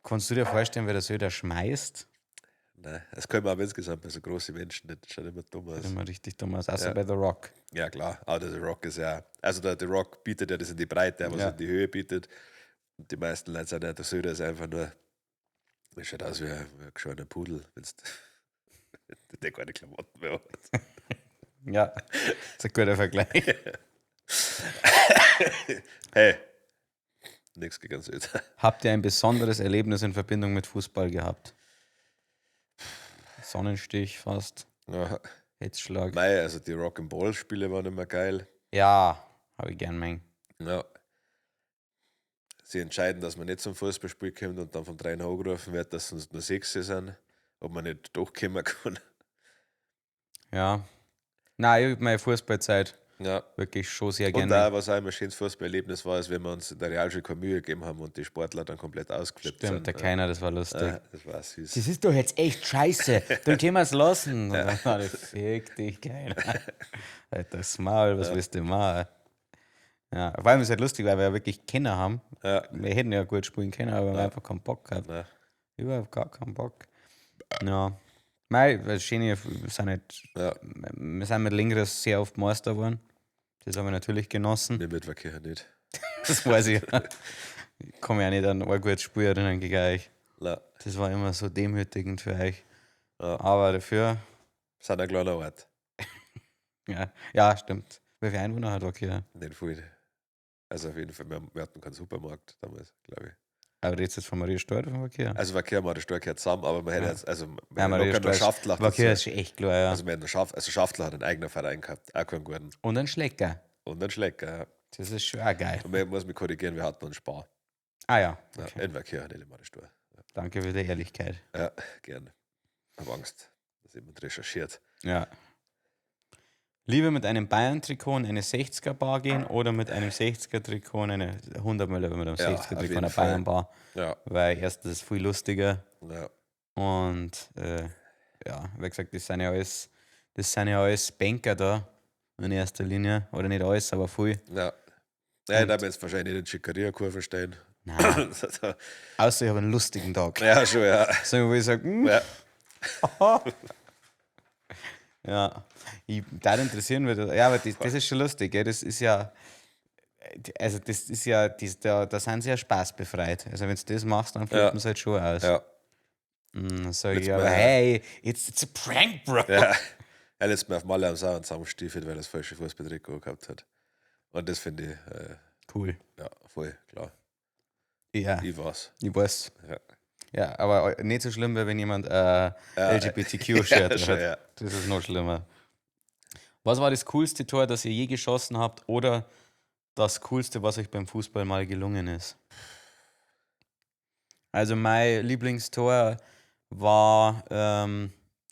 Kannst du dir vorstellen, wie der Söder schmeißt? Nein, das können wir aber insgesamt bei so großen Menschen nicht. Das schaut immer dumm aus. Das ist immer richtig dumm aus. Außer Ja. bei The Rock. Ja, klar. Aber der The Rock ist ja. Also der The Rock bietet ja das in die Breite, aber so Ja. in die Höhe bietet. Und die meisten Leute sagen, ja, der Söder ist einfach nur. Das schaut aus wie ein geschworener Pudel, wenn der keine Klamotten mehr hat. Ja, das ist ein guter Vergleich. Hey, nichts gegen Söder. Habt ihr ein besonderes Erlebnis in Verbindung mit Fußball gehabt? Sonnenstich fast, Ja, Hitzschlag. Mei, also die Rock'n'Ball-Spiele waren immer geil. Ja, habe ich gern mengen. Ja. Sie entscheiden, dass man nicht zum Fußballspiel kommt und dann vom Trainer angerufen wird, dass es nur 6 sind, ob man nicht durchkommen kann. Ja. Nein, ich habe meine Fußballzeit Ja. wirklich schon sehr Und gerne. auch, was auch immer ein schönes Fußballerlebnis war, ist, wenn wir uns in der Realschule keine Mühe gegeben haben und die Sportler dann komplett ausgeflippt Stimmt, sind. der Keiner, das war lustig. Ja, das war süß. Das ist doch jetzt echt scheiße. Dann können wir es lassen. Und dann war das, fick dich, keiner. Alter, das Maul, was willst du machen? Ja, vor allem ist es halt lustig, weil wir ja wirklich Kenner haben. Ja. Wir hätten ja gut spielen können, aber wir haben einfach keinen Bock gehabt. Ja. Überhaupt gar keinen Bock. Ja. Mei, das Schöne, wir sind mit Lingres sehr oft Meister geworden. Das haben wir natürlich genossen. Mir mit Verkehr nicht. Das weiß ich. Ich kann mich ja nicht an ein gutes Spiel erinnern gegen euch. Na, Das war immer so demütigend für euch. Ja. Aber dafür, das ist ein kleiner Ort. ja, stimmt. Wie viele Einwohner hat Wacker? Nicht viel. Also auf jeden Fall, wir hatten keinen Supermarkt damals, glaube ich. Aber jetzt ist von Maria Steuer von Wacker. Also Verkehr haben wir stark zusammen, aber man hätte jetzt, also wir Ja, hätten Maria noch keinen Steuer. Schaftler. Wacker ist schon echt klar, ja. Also wir hätten Schaftler hat einen eigenen Verein gehabt, auch keinen guten. Und ein Schlecker. Und einen Schlecker. Ja. Das ist schon auch geil. Und man muss mich korrigieren, wir hatten einen Spar. Ah ja, Ja, okay. in Verkehr, nicht immer Stur. Danke für die Ehrlichkeit. Ja, gerne. Hab Angst, dass jemand recherchiert. Ja. Lieber mit einem Bayern-Trikot in eine 60er-Bar gehen oder mit einem 60er-Trikot in eine 100 Meter mit einem Ja, auf 60er-Trikot in jeden eine Fall. Bayern-Bar. Ja, Weil erstens ist es viel lustiger ja. und ja, wie gesagt, das sind ja alles Banker da in erster Linie. Oder nicht alles, aber viel. Ja. Ja, ich darf jetzt wahrscheinlich nicht in Schickeria-Kurve stehen. Nein. Außer ich habe einen lustigen Tag. Ja, schon, ja. So, wo ich sage, Ja, ja, da interessieren würde. Ja, aber das ist schon lustig, gell? Das ist ja, also das ist ja, da sind sie ja spaßbefreit. Also wenn du das machst, dann flippt Ja. man es halt schon aus. ja. Dann sage ich Letztes aber, Mal- hey, it's a prank, bro. Ja. Er letztes Mal auf Malle am Sauer zusammenstiefelt, weil er das falsche Fußballtrikot gehabt hat. Und das finde ich, Cool. ja, voll klar. Ja, Ich war's. ich weiß. Ja. Ja, aber nicht so schlimm, wie wenn jemand Ja, LGBTQ-Shirt schon, hat. ja. Das ist noch schlimmer. Was war das coolste Tor, das ihr je geschossen habt oder das coolste, was euch beim Fußball mal gelungen ist? Also mein Lieblingstor war,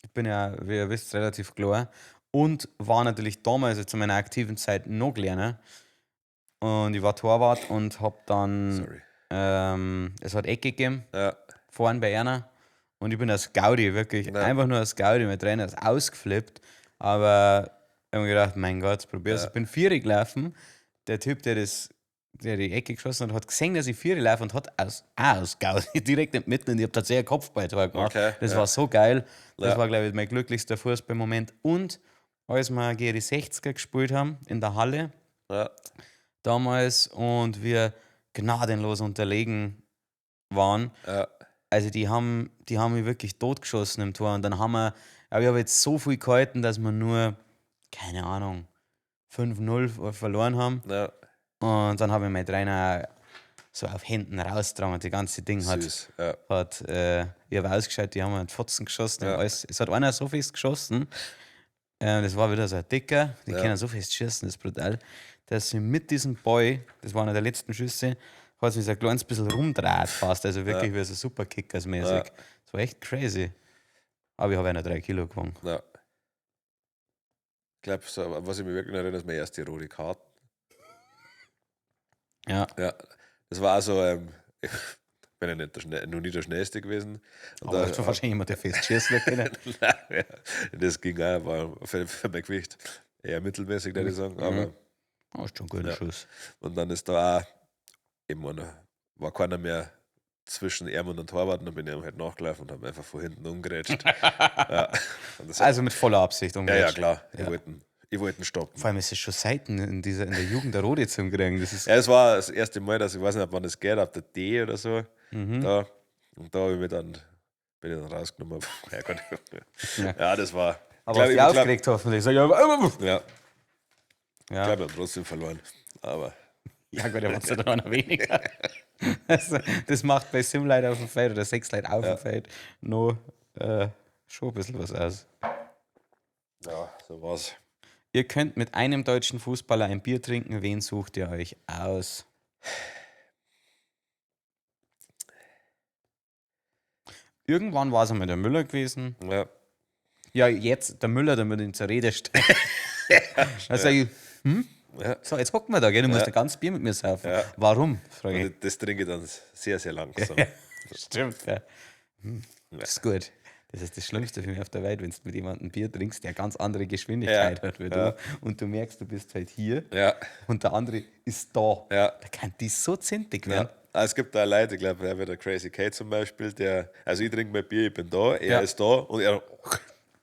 ich bin ja, wie ihr wisst, relativ klar und war natürlich damals zu meiner aktiven Zeit noch kleiner. Und ich war Torwart und hab dann, Sorry. es hat Ecke gegeben, Ja, vorn bei einer. Und ich bin als Gaudi, wirklich ja, einfach nur als Gaudi. Mein Trainer ist ausgeflippt. Aber ich hab mir gedacht, mein Gott, probier's. ja, Ich bin Vierer gelaufen. Der Typ, der die Ecke geschossen hat, hat gesehen, dass ich Vierer laufe und hat auch aus Gaudi direkt mitten und ich habe tatsächlich ein Kopfballtor gemacht. okay, Das ja, war so geil. Das ja, war, glaube ich, mein glücklichster Fußballmoment. Und als wir gegen die 60er gespielt haben in der Halle, ja, damals und wir gnadenlos unterlegen waren. ja, Also die haben mich wirklich totgeschossen im Tor und dann haben wir, aber ich habe jetzt so viel gehalten, dass wir nur, keine Ahnung, 5-0 verloren haben. ja, Und dann habe ich meinen Trainer so auf Händen rausgetragen und das ganze Ding süß, ja, ich habe ausgeschaut, die haben einen Fotzen geschossen, die haben ja, alles, es hat einer so fest geschossen, das war wieder so ein Dicker, die ja, können so fest schießen, das ist brutal, dass sie mit diesem Boy, das war einer der letzten Schüsse, hat sich so ein kleines bisschen rumdreht fast, also ja, wirklich wie so Superkickers-mäßig. ja, Das war echt crazy. Aber ich habe ja noch 3 Kilo gewonnen. ja. Ich glaube, so, was ich mir wirklich erinnere, ist meine erste rote Karte. Ja, Ja, das war also, ich bin ja nicht noch nie der Schnellste gewesen. Und aber da, du hast wahrscheinlich immer der fest schießen können. Nein, ja, das ging auch, war für mein Gewicht eher mittelmäßig, würde ich sagen. Mhm. Aber Das ist schon ein guter ja, Schuss. und dann ist da auch eben war keiner mehr zwischen ihm und dem Torwart, und dann bin ich ihm halt nachgelaufen und habe einfach von hinten umgerätscht. Ja, und das, Also mit voller Absicht ja, umgerutscht. klar, Ja. ich wollte ihn stoppen. Vor allem ist es schon Seiten in der Jugend der Rote zu kriegen. Das ist. Ja, es war das erste Mal, dass ich weiß nicht, wann es geht, ab der D oder so. Mhm. Da. Und da bin ich dann rausgenommen. Ja, Gott. Ja. Ja, das war. Aber hast du dich aufgeregt hoffentlich? Sag, ja, Ja, ich ja. glaube, wir haben trotzdem verloren. Aber Ja gut, da war es ja noch einer weniger. Also, das macht bei 7 Leuten auf dem Feld oder 6 Leuten auf dem Feld noch schon ein bisschen was aus. ja, so war's. Ihr könnt mit einem deutschen Fußballer ein Bier trinken. Wen sucht ihr euch aus? Irgendwann war es einmal der Müller gewesen. Ja, Ja, jetzt der Müller, damit ihn zur Rede stellt. Dann sag ich, ja. so, jetzt hocken wir da, gell? Du musst Ja. ein ganzes Bier mit mir saufen. Ja. Warum? Frage ich. Und das trinke ich dann sehr, sehr langsam. Stimmt, ja. Das ist gut. Das ist das Schlimmste für mich auf der Welt, wenn du mit jemandem ein Bier trinkst, der ganz andere Geschwindigkeit Ja, hat wie ja. du. Und du merkst, du bist halt hier Ja, und der andere ist da. ja. Da kann die so zintig Ja. werden. Es gibt da Leute, ich glaube, er wird der Crazy Kate zum Beispiel, also ich trinke mein Bier, ich bin da, er Ja. ist da und er.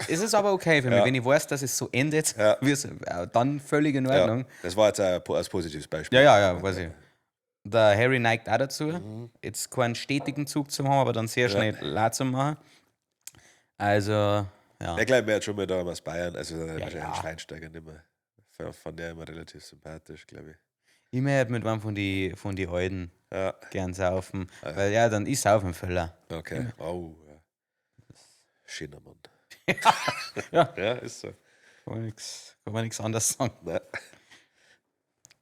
Es ist aber okay für mich, Ja. wenn ich weiß, dass es so endet, Ja. dann völlig in Ja, Ordnung. das war jetzt auch als positives Beispiel. Ja, weiß ich. Der Harry neigt auch dazu, jetzt keinen stetigen Zug zu haben, aber dann sehr schnell laut zu machen. Also, ja. Ich glaube, er hat schon mal da aus Bayern, also wahrscheinlich ja. ein Schweinsteiger nicht mehr. Fand der immer relativ sympathisch, glaube ich. Ich möchte mit einem von die Alten Ja, gern saufen, weil ja, dann ist saufen Füller. okay. Oh, ja. Schöner Mann. Ja. Ja, ist so. Kann man nichts anderes sagen.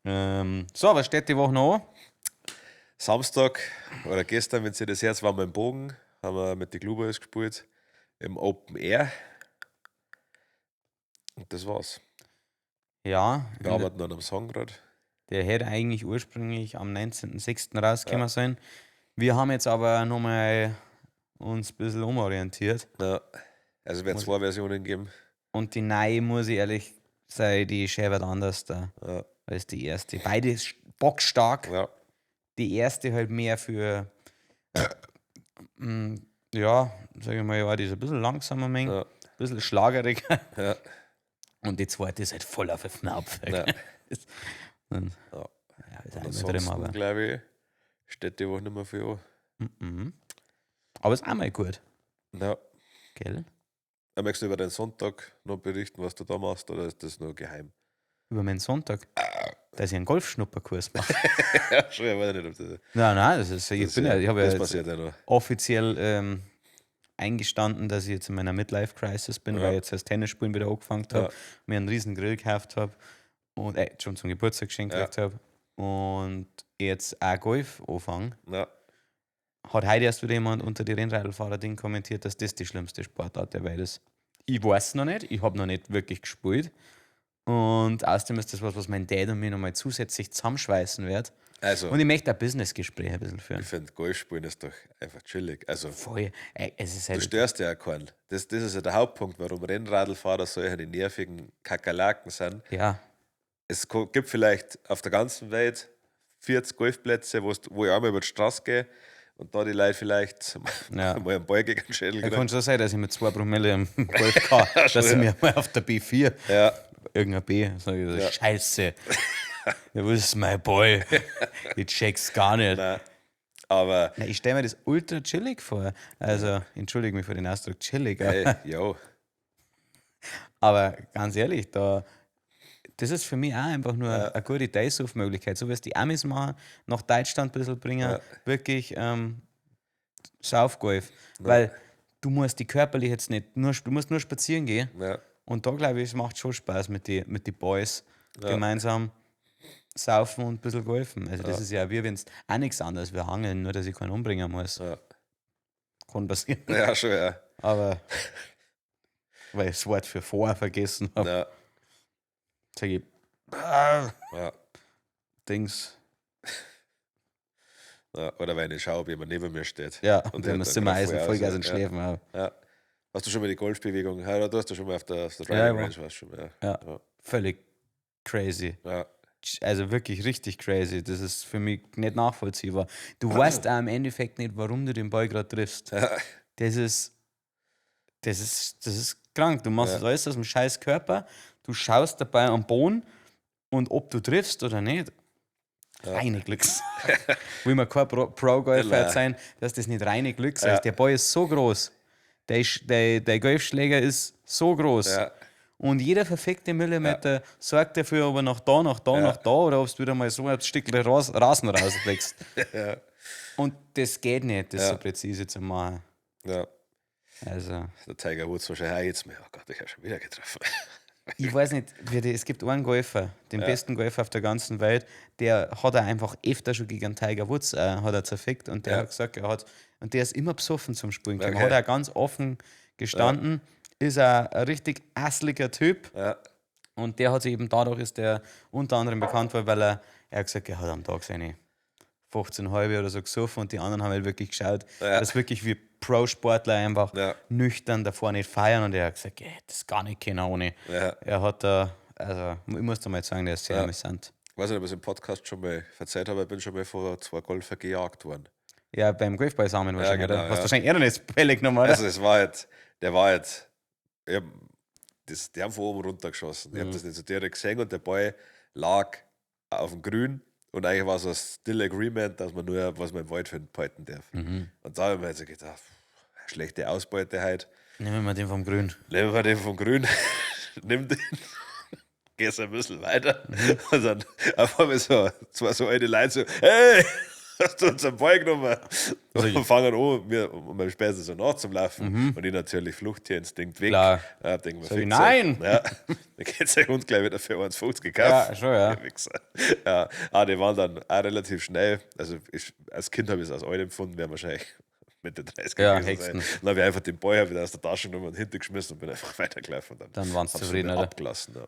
Ja. So, was steht die Woche noch an? Samstag oder gestern, wenn Sie das Herz waren wir im Bogen, haben wir mit den Glubers gespielt, im Open Air. Und das war's. Ja, Wir arbeiten an einem Song gerade. der hätte eigentlich ursprünglich am 19.06. rausgekommen sein. Wir haben jetzt aber nochmal uns ein bisschen umorientiert. Ja. Also wird 2 Versionen geben. Und die neue, muss ich ehrlich sagen, die schäbert anders da Ja. als die erste. Beide bockstark. Ja. Die erste halt mehr für, ja, sag ich mal, ja, die ist ein bisschen langsamer, Ja. ein bisschen schlageriger. Ja. Und die zweite ist halt voll auf den Knopf. Ja. Dann, Ja. ja, ist auch Und immer drin, ansonsten, aber. glaube ich, steht die Woche nicht mehr viel an. Mhm. Aber ist auch mal gut, Ja. gell? Möchtest du über den Sonntag noch berichten, was du da machst, oder ist das nur geheim? Über meinen Sonntag. dass ich einen Golfschnupperkurs mache. Ja, schon, ich weiß nicht, ob das. Nein, das ist, ich habe ja das jetzt passiert ja noch. offiziell eingestanden, dass ich jetzt in meiner Midlife-Crisis bin, Ja. weil ich jetzt das Tennisspielen wieder angefangen habe, Ja. mir einen riesen Grill gekauft habe und schon zum Geburtstag geschenkt gekriegt habe und jetzt auch Golf anfange. Ja. Hat heute erst wieder jemand unter die Rennradlfahrer-Ding kommentiert, dass das die schlimmste Sportart der Welt ist. Ich weiß noch nicht, ich habe noch nicht wirklich gespielt. Und außerdem ist das was mein Dad und mir nochmal zusätzlich zusammenschweißen wird. Also, Und ich möchte ein Business-Gespräch ein bisschen führen. ich finde, Golfspielen ist doch einfach chillig. Also, Voll. Ey, es ist du halt. störst ja auch keinen. Das ist ja der Hauptpunkt, warum Rennradlfahrer solche nervigen Kakerlaken sind. Ja, Es gibt vielleicht auf der ganzen Welt 40 Golfplätze, wo ich einmal über die Straße gehe und da die Leute vielleicht Ja. mal einen Ball gegen den Schädel ja kann kriegen. schon sein, dass ich mit 2 Promille im Golf kann, dass ich mir mal auf der B4 Ja, irgendein B sage ich so, Ja. Scheiße. Ja, wo ist mein Ball? Ich check's gar nicht. nein. Aber, Na, ich stelle mir das ultra chillig vor. Also, entschuldige mich für den Ausdruck chillig, hey, yo. aber ganz ehrlich, das ist für mich auch einfach nur eine gute Days-Off-Möglichkeit. So wie es die Amis machen, nach Deutschland ein bisschen bringen, Ja. wirklich Saufgolf. Weil du musst die körperlich jetzt nicht, du musst nur spazieren gehen. Ja, Und da glaube ich, es macht schon Spaß mit den Boys gemeinsam saufen und ein bisschen golfen. Also das ist ja wie wenn es auch nichts anderes wie Hangeln, nur dass ich keinen umbringen muss. ja. Kann passieren. Ja, schon, ja. Aber weil ich das Wort für vor vergessen habe, Ja, sage ich ja. Dings. Ja, oder wenn ich schaue, ob jemand neben mir steht. Ja, Und und der dann hat sind dann wir Eisen voll Vollgas aus, in ja. Schläfen. Ja. Ja. Hast du schon mal die Golfbewegung? Ja, du hast ja schon mal auf der Ja, Driving ja. Range warst schon mal. Ja. Ja. Völlig crazy. Ja. Also wirklich richtig crazy. Das ist für mich nicht nachvollziehbar. Du weißt auch im Endeffekt nicht, warum du den Ball gerade triffst. Ja. Das ist krank. Du machst Ja. das alles aus dem scheiß Körper. Du schaust dabei am Boden und ob du triffst oder nicht. Reine Glücks. Will man kein Pro-Golfer Ja. sein, dass das nicht reine Glücks Ja. ist. Der Ball ist so groß. Der Golfschläger ist so groß. Ja. Und jeder verfickte Millimeter sorgt dafür, ob er nach da, oder ob es wieder mal so ein Stück Rasen rauswächst. Ja. Und das geht nicht, das Ja. so präzise zu machen. Ja. Also, Der Tiger Woods wahrscheinlich auch jetzt mehr. Oh Gott, ich habe schon wieder getroffen. ich weiß nicht, es gibt einen Golfer, den besten Golfer auf der ganzen Welt, der hat er einfach öfter schon gegen Tiger Woods hat er zerfickt und der Ja. hat gesagt, und der ist immer besoffen zum Spielen gekommen. Okay. Hat er ganz offen gestanden, ist ein richtig assliger Typ. Ja. Und der hat sich eben dadurch, ist der unter anderem bekannt worden, weil er hat gesagt, er hat am Tag seine 15,5 oder so gesoffen und die anderen haben halt wirklich geschaut, dass wirklich wie Pro-Sportler einfach nüchtern davor nicht feiern und er hat gesagt, das gar nicht kennen ohne. Ja. Er hat da, also ich muss da mal sagen, der ist sehr amüsant. Ich weiß nicht, ob ich es im Podcast schon mal erzählt habe, ich bin schon mal vor 2 Golfer gejagt worden. Ja, beim Golfball sammeln wahrscheinlich, genau, oder? Hast du ja. wahrscheinlich eher noch nicht das Bälle genommen, oder? Also es war halt, der war halt, die haben von oben runtergeschossen. Ich habe das nicht so direkt gesehen und der Ball lag auf dem Grün und eigentlich war so ein Still Agreement, dass man nur, was man im Wald finden, behalten darf. Und da habe ich mir jetzt gedacht, schlechte Ausbeute heute. Nehmen wir den vom Grün. Nehmen wir den vom Grün, nimm den, gehst ein bisschen weiter. Und dann auf einmal so eine Leute so, hey, hast du uns einen Ball genommen? Und fangen an, mir und meinem Späße so nachzulaufen. Und ich natürlich Fluchttierinstinkt weg. Klar. Ja, denk mir, Sag ich, fix nein! euch. Ja, dann geht der Hund gleich wieder für 1,50 gekauft. Ja, schon, ja. Ihr Wichser. Ja, die waren dann auch relativ schnell. Also als Kind habe ich es als alt empfunden, wäre wahrscheinlich Mitte 30 Ja, gewesen sein. höchstens. Dann habe ich einfach den Ball wieder aus der Tasche genommen und hintergeschmissen und bin einfach weitergelaufen. Und Dann waren sie hab's zufrieden, wieder oder? abgelassen. Ja.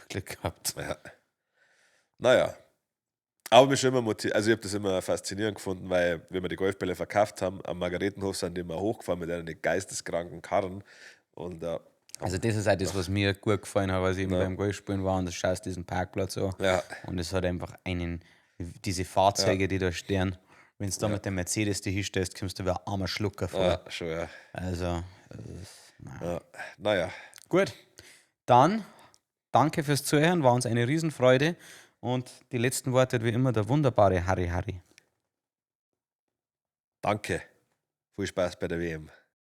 Glück gehabt. Ja. Naja. Aber mich schon immer motiviert. Also ich habe das immer faszinierend gefunden, weil, wenn wir die Golfbälle verkauft haben, am Margaretenhof sind die immer hochgefahren mit einem geisteskranken Karren. Und Also das ist auch das, was mir gut gefallen hat, als ich eben beim Golfspielen war und du schaust diesen Parkplatz an. Ja. Und es hat einfach diese Fahrzeuge, die da stehen. Wenn du da mit dem Mercedes die hinstellst, kommst du wie ein armer Schlucker vor. ja, schon, ja. Also, Ja. Naja. gut. Dann danke fürs Zuhören, war uns eine Riesenfreude. Und die letzten Worte hat wie immer der wunderbare Harry Harry. Danke. Viel Spaß bei der WM.